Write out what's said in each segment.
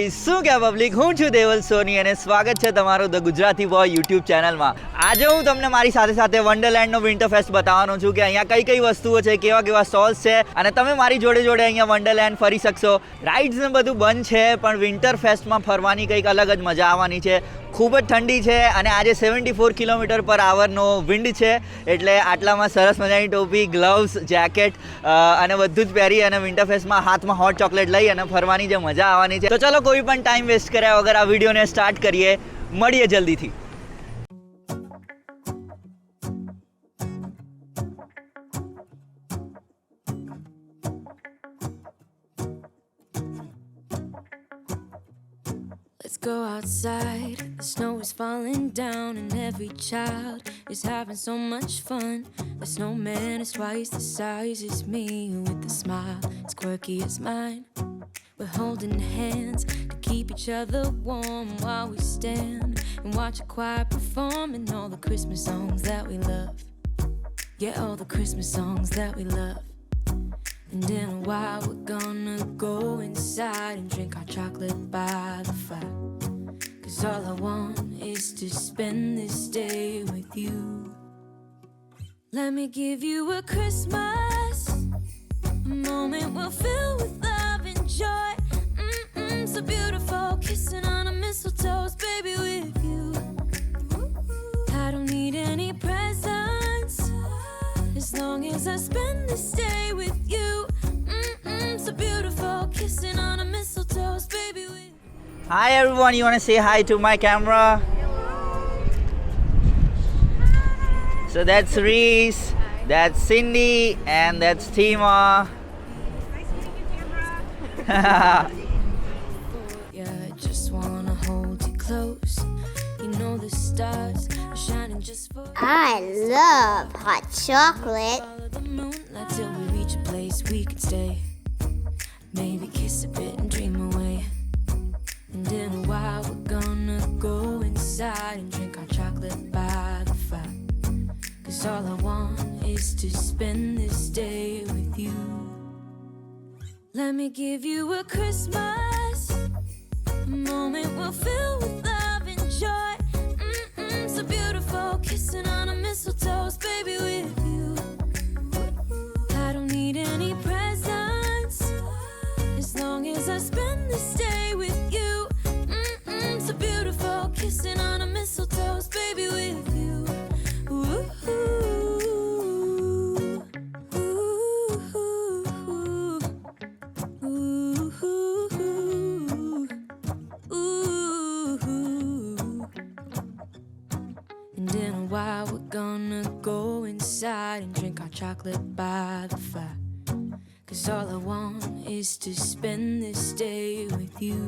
Guys શું કે public, હું છું દેવલ સોની અને સ્વાગત છે તમારું ધ ગુજરાતી બોય યુટ્યુબ ચેનલમાં. આજે હું તમને મારી સાથે સાથે વન્ડરલેન્ડનો વિન્ટરફેસ્ટ બતાવવાનો છું કે અહીંયા કઈ કઈ વસ્તુઓ છે, કેવા કેવા સ્ટોલ્સ છે અને તમે મારી જોડે જોડે અહીંયા વન્ડરલેન્ડ ફરી શકશો. રાઇડ્સ ને બધું બંધ છે પણ વિન્ટરફેસ્ટમાં ફરવાની કંઈક અલગ જ મજા આવવાની છે. ખૂબ જ ઠંડી છે અને આજે 74 કિલોમીટર પર આવરનો વિન્ડ છે, એટલે આટલામાં સરસ મજાની ટોપી, ગ્લવ્સ, જેકેટ અને બધું જ પહેરી અને વિન્ટરફેસ્ટમાં હાથમાં હોટ ચોકલેટ લઈ અને ફરવાની જે મજા આવવાની છે. તો ચલો કોઈ પણ ટાઈમ વેસ્ટ કર્યા વગર આ વિડીયોને સ્ટાર્ટ કરીએ. મળીએ જલ્દીથી. Let's go outside, the snow is falling down and every child is having so much fun. The snowman is twice the size as me, with a smile as quirky as mine. We're holding hands to keep each other warm while we stand and watch a choir performing all the Christmas songs that we love. Yeah, all the Christmas songs that we love. And in a while we're gonna go inside and drink our chocolate by the fire. Cause all I want is to spend this day with you. Let me give you a Christmas, a moment we'll fill with love and joy. So beautiful, kissing on a mistletoe, baby, with you. I don't need any presents as long as I spend this day with you. So beautiful, kissing on a mistletoe, baby, with you. Hi everyone, you want to say hi to my camera? So that's Reese, that's Cindy, and that's Tima. Nice meeting you, camera. Yeah, I just wanna hold you close. You know the stars are shining just for I love hot chocolate. follow the moonlight till we reach a place we can stay. Maybe kiss a bit and dream away. And in a while we're gonna go inside and drink our chocolate by the fire. Cause all I want is to spend this day with you. Let me give you a Christmas, a moment we'll fill with love and joy. So beautiful, kissing on a mistletoe, baby, with you. I don't need any presents as long as I spend this day with you. So beautiful, kissing on a mistletoe, baby, with you. Ooh, And in a while we're gonna go inside and drink our chocolate by the fire. Cause all I want is to spend this day with you.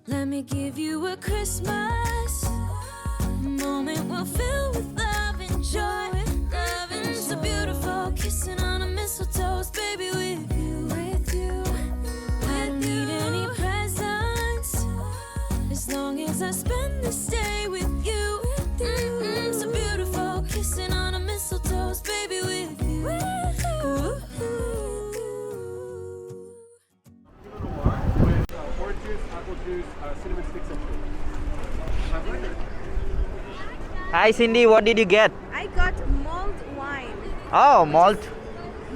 Let me give you a Christmas, a moment we'll fill with love and joy. Love and so beautiful, kissing on a mistletoe, baby, with you. With you. I don't need any presents as long as I spend this day with you. So beautiful, kissing on a mistletoe, baby, with you. Orange juice, apple juice, cinnamon sticks, and fruit. Hi Cindy, what did you get? I got mulled wine. Oh, malt.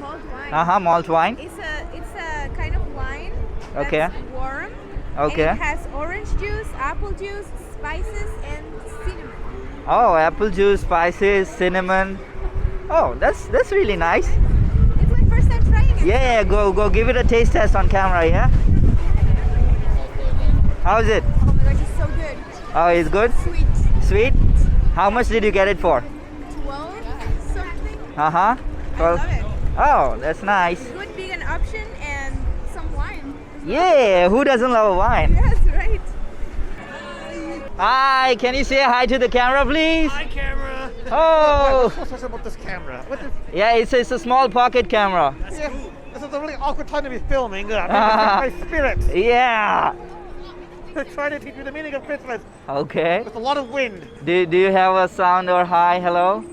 Mulled wine. Malt wine. It's a kind of wine that's Okay. warm. Okay. And it has orange juice, apple juice, spices, and cinnamon. Oh, apple juice, spices, cinnamon. Oh, that's really nice. It's my first time trying it. Yeah, go give it a taste test on camera, yeah? How is it? Oh my gosh, it's so good. Oh, it's good? Sweet. Sweet? How much did you get it for? 12 something. Uh-huh. I love it. Oh, that's nice. Good vegan option and some wine. Yeah, who doesn't love wine? Yes, right. Hi, can you say hi to the camera, please? Hi, camera. Oh, What's so special about this camera? What the? yeah, it's a small pocket camera. Yeah, this is a really awkward time to be filming. My spirit. Yeah. They're trying to teach me the meaning of Christmas Okay. with a lot of wind. Do you have a sound or hi, hello?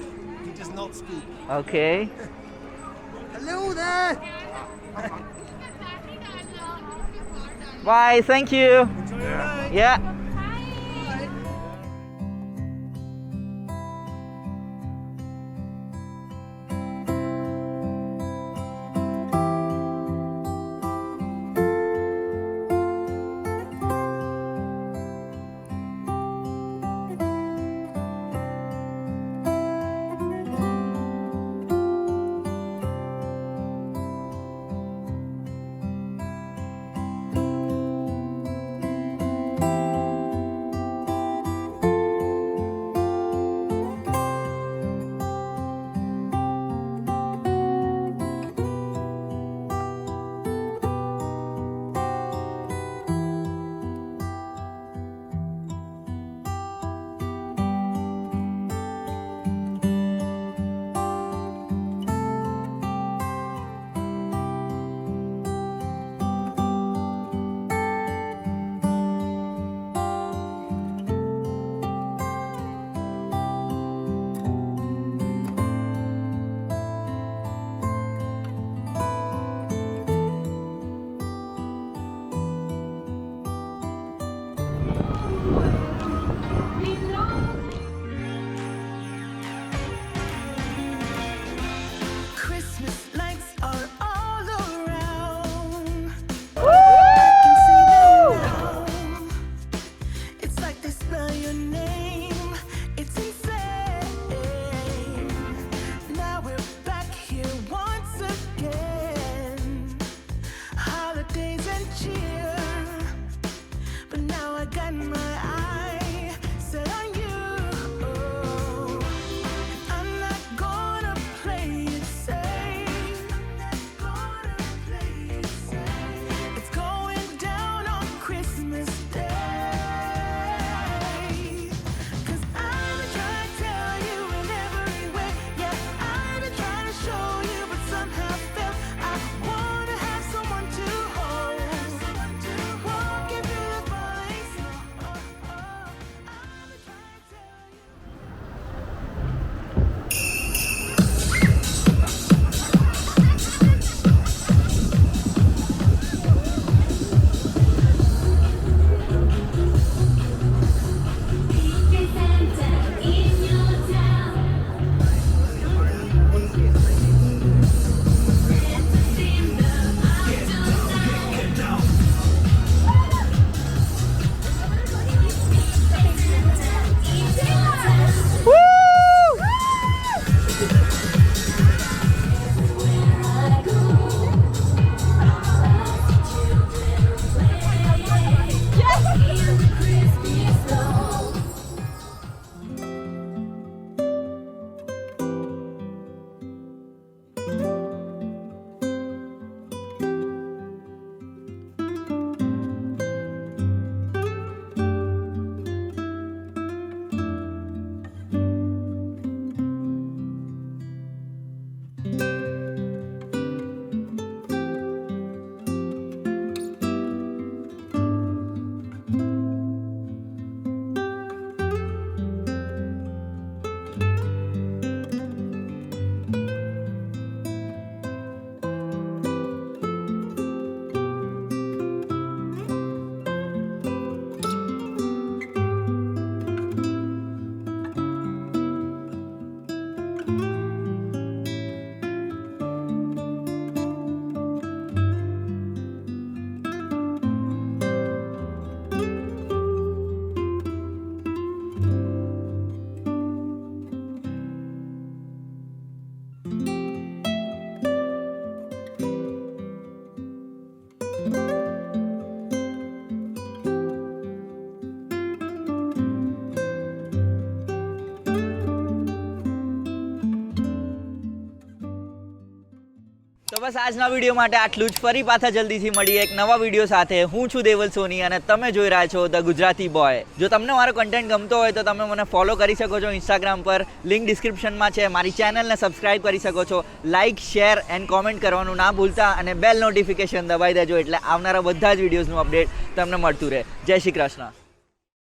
He does not speak. Okay. Hello there. Bye. Thank you. Yeah. તો બસ આજના video માટે આટલું જ. ફરી પાછા જલ્દીથી મળીએ એક નવા વિડીયો સાથે. હું છું દેવલ સોની અને તમે જોઈ રહ્યા છો ધ ગુજરાતી બોય. જો તમને મારો કન્ટેન્ટ ગમતો હોય તો તમે મને ફોલો કરી શકો છો ઇન્સ્ટાગ્રામ પર, લિંક ડિસ્ક્રિપ્શનમાં છે. મારી ચેનલને સબસ્ક્રાઇબ કરી શકો છો. લાઇક, શેર એન્ડ કોમેન્ટ કરવાનું ના ભૂલતા અને બેલ નોટિફિકેશન દબાવી દેજો એટલે આવનારા બધા જ વિડીયોઝનું અપડેટ તમને મળતું રહે. જય શ્રી કૃષ્ણ.